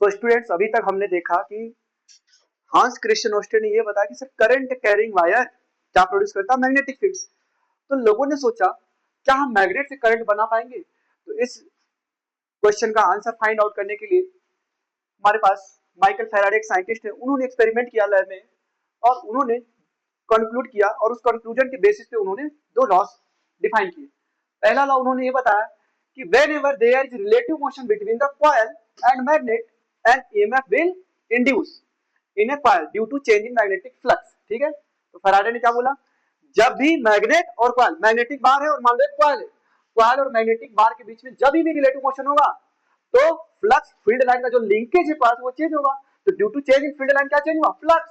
तो स्टूडेंट्स अभी तक हमने देखा कि हांस क्रिश्चियन ओस्टे ने ये बताया कि सर करंट कैरिंग वायर क्या प्रोड्यूस करता है, मैग्नेटिक फील्ड। तो लोगों ने सोचा क्या हम मैग्नेट से करंट बना पाएंगे। तो इस क्वेश्चन का आंसर फाइंड आउट करने के लिए हमारे पास माइकल फैराडे एक साइंटिस्ट है, उन्होंने एक्सपेरिमेंट किया लैब में और उन्होंने कंक्लूड किया और उस कंक्लूजन के बेसिस पे उन्होंने दो लॉस डिफाइन किए। पहला लॉ उन्होंने ये बताया कि whenever there is relative motion between the coil and magnet an EMF will induce in a coil due to change in magnetic flux. ठीक है, तो फैराडे ने क्या बोला, जब भी मैग्नेट और कॉइल, मैग्नेटिक बार है और मान लो एक कॉइल है, कॉइल और मैग्नेटिक बार के बीच में जब भी रिलेटिव मोशन होगा तो फ्लक्स फील्ड लाइन का जो लिंकेज है पास वो चेंज होगा। तो due to change in field line क्या चेंज हुआ, फ्लक्स।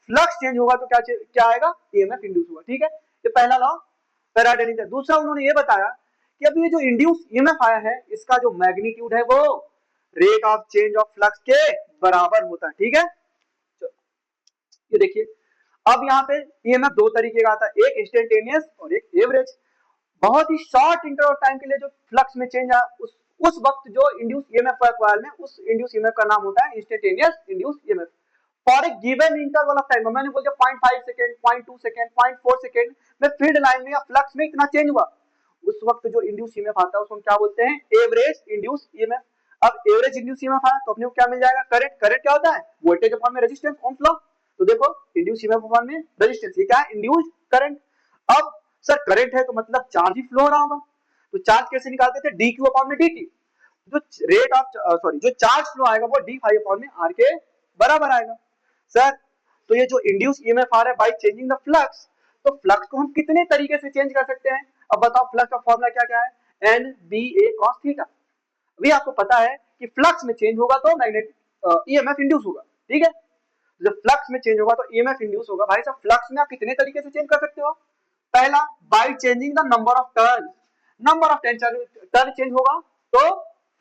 फ्लक्स चेंज होगा तो क्या आएगा, ईएमएफ इंड्यूस होगा। ठीक है, ये पहला लॉ फैराडे ने दिया। दूसरा उन्होंने ये बताया कि अब ये जो इंड्यूस ईएमएफ आया है इसका जो मैग्नीट्यूड है वो rate of change of flux के बराबर होता है। ठीक है, ये देखिए अब यहाँ पे ईएमएफ दो तरीके का आता है, एक इंस्टेंटेनियस और एक एवरेज। बहुत ही शॉर्ट इंटरवल टाइम के लिए जो फ्लक्स में चेंज आया उस वक्त जो इंड्यूस ईएमएफ कॉइल में, उस इंड्यूस ईएमएफ का नाम होता है instantaneous induce EMF. For a given interval of time, मैंने बोल दिया 0.5 सेकंड, 0.2 सेकंड, 0.4 सेकंड में फील्ड लाइन में या फ्लक्स में इतना चेंज हुआ, उस वक्त जो इंड्यूस ईएमएफ आता है उसको हम क्या बोलते हैं, एवरेज इंड्यूस ईएमएफ। अब एवरेज इंड्यूस ईएमएफ आया तो अपने को क्या मिल जाएगा, करंट। करंट क्या होता है, वोल्टेज अपॉन में रेजिस्टेंस, ओम्स लॉ। तो देखो इंड्यूस ईएमएफ अपॉन में रेजिस्टेंस, ये क्या है, इंड्यूस करंट। अब सर करंट है तो मतलब चार्ज ही फ्लो हो रहा होगा, तो चार्ज कैसे निकालते थे, डी क्यू अपॉन में dt। जो रेट ऑफ सॉरी जो चार्ज फ्लो आएगा वो डी फाई अपॉन में आर के बराबर आएगा। सर तो ये जो इंड्यूस ईएमएफ आ रहा है बाय चेंजिंग द फ्लक्स, तो फ्लक्स को हम कितने तरीके से चेंज कर सकते हैं। अब बताओ फ्लक्स का फॉर्मूला क्या क्या है, एन बी ए कॉस थीटा। अभी आपको पता है कि फ्लक्स में चेंज होगा तो मैग्नेटिक ईएमएफ इंड्यूस होगा। ठीक है, जब फ्लक्स में चेंज होगा तो ईएमएफ इंड्यूस होगा। भाई साहब फ्लक्स में आप कितने तरीके से चेंज कर सकते हो, पहला by changing the number of turn, number of turn change होगा तो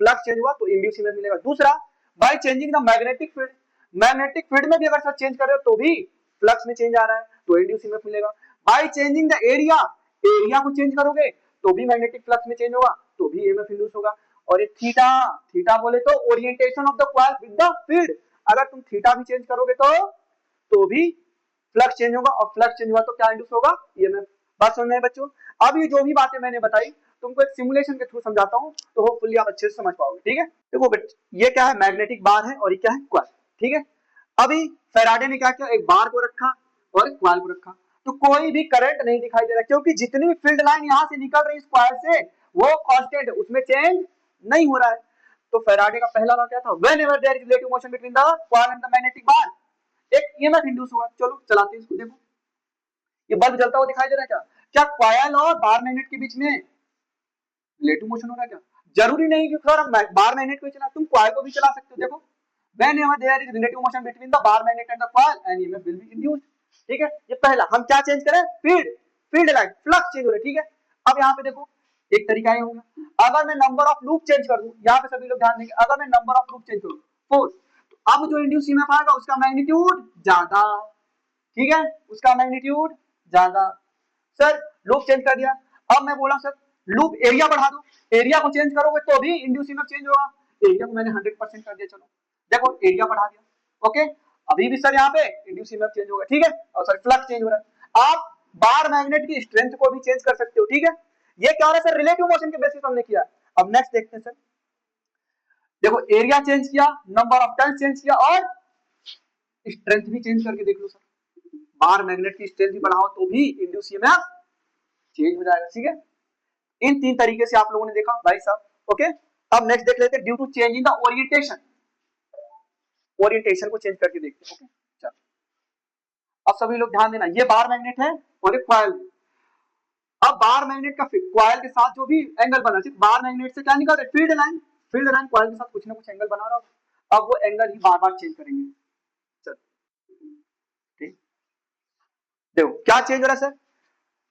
फ्लक्स चेंज हुआ तो इंड्यूस ईएमएफ मिलेगा। दूसरा by changing the magnetic field, magnetic field में भी अगर सब चेंज कर रहे हो तो भी फ्लक्स में चेंज आ रहा है तो इंड्यूस ईएमएफ मिलेगा। By changing the area, area को चेंज करोगे तो भी मैग्नेटिक फ्लक्स में चेंज होगा तो भी ईएमएफ इंड्यूस होगा। और ये थीटा, थीटा बोले तो orientation of the coil with the field, अगर तुम थीटा भी चेंज करोगे तो भी फ्लक्स चेंज होगा और फ्लक्स चेंज हुआ तो क्या इंड्यूस होगा, ईएमएफ। बात समझ में बच्चों। अब ये जो भी बातें मैंने बताई तुमको एक सिमुलेशन के थ्रू समझाता हूं तो होपफुली आप अच्छे से समझ पाओगे। ठीक है, देखो ये क्या है, मैग्नेटिक बार है और ये क्या है, कॉइल। ठीक है, अभी फैराडे ने क्या किया, एक बार को रखा और एक कॉइल को रखा, तो कोई भी करंट नहीं दिखाई दे रहा क्योंकि जितनी भी फील्ड लाइन यहां से निकल रही है इस कॉइल से वो कांस्टेंट है, उसमें चेंज नहीं हो रहा है। तो फैराडे का पहला लॉ क्या था, whenever there is relative motion between the coil and the magnetic bar, एक ईएमएफ इंड्यूस होगा। चलो चलाते हैं इसको, देखो ये बल्ब जलता हुआ दिखाई दे रहा है क्या, क्या कॉइल और बार मैग्नेट के बीच में रिलेटिव मोशन हो रहा है क्या, जरूरी नहीं कि सर बार मैग्नेट को चला, तुम कॉइल को भी चला सकते हो। देखो whenever there is relative motion between the bar magnet and the coil and EMF will be induced। ठीक है, ये पहला हम क्या चेंज करें, फील्ड लाइन, फ्लक्स चेंज हो रहा है। ठीक है, अब यहाँ पे देखो एक तरीका ये होगा, अगर मैं नंबर ऑफ लूप चेंज कर दूं, यहाँ पे सभी लोग ध्यान देंगे, अगर मैं नंबर ऑफ लूप चेंज करूं 4, तो अब जो इंड्यूस ईएमएफ आएगा उसका मैग्नीट्यूड ज्यादा। ठीक है, उसका मैग्नीट्यूड ज्यादा। सर लूप चेंज कर दिया, अब मैं बोला सर लूप एरिया बढ़ा दो, एरिया को चेंज करोगे तो भी इंड्यूस ईएमएफ चेंज होगा, एरिया को मैंने 100% कर दिया। चलो देखो एरिया बढ़ा दिया, ओके अभी भी सर यहाँ पे इंड्यूस ईएमएफ चेंज होगा। ठीक है, और सर फ्लक्स चेंज हो रहा है। आप बार मैग्नेट की स्ट्रेंथ को भी चेंज कर सकते हो। ठीक है, ये क्या हो रहा है सर, रिलेटिव मोशन के बेसिस हमने किया। अब नेक्स्ट देखते हैं सर, देखो एरिया चेंज किया, नंबर ऑफ टर्न चेंज किया और स्ट्रेंथ भी चेंज करके देख लो सर, बार मैग्नेट की स्ट्रेंथ भी बढ़ाओ तो भी इंड्यूस ईएमएफ चेंज हो जाएगा। ठीक है, इन तीन तरीके से आप लोगों ने देखा भाई साहब। ओके, अब नेक्स्ट देख लेते हैं, due to change in the orientation, orientation को चेंज करके देखते हैं। ओके चलो, अब सभी लोग ध्यान देना, ये बार मैग्नेट है और एक कॉइल। अब बार मैग्नेट का कॉइल के साथ जो भी एंगल बना, सिर्फ बार मैग्नेट से क्या निकल रहा है, field line, field line coil के साथ कुछ ना कुछ एंगल बना रहा होगा। अब वो एंगल ही बार बार चेंज करेंगे। चलो ठीक, देखो क्या चेंज हो रहा है सर,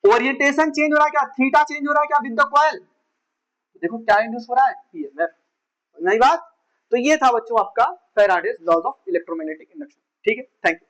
ओरिएंटेशन चेंज हो रहा है क्या, थीटा चेंज हो रहा है क्या विद द कॉइल, देखो क्या इंड्यूस हो रहा है, ईएमएफ। नई बात, तो ये था बच्चों आपका Faraday's laws of electromagnetic induction. ठीक है, थैंक यू।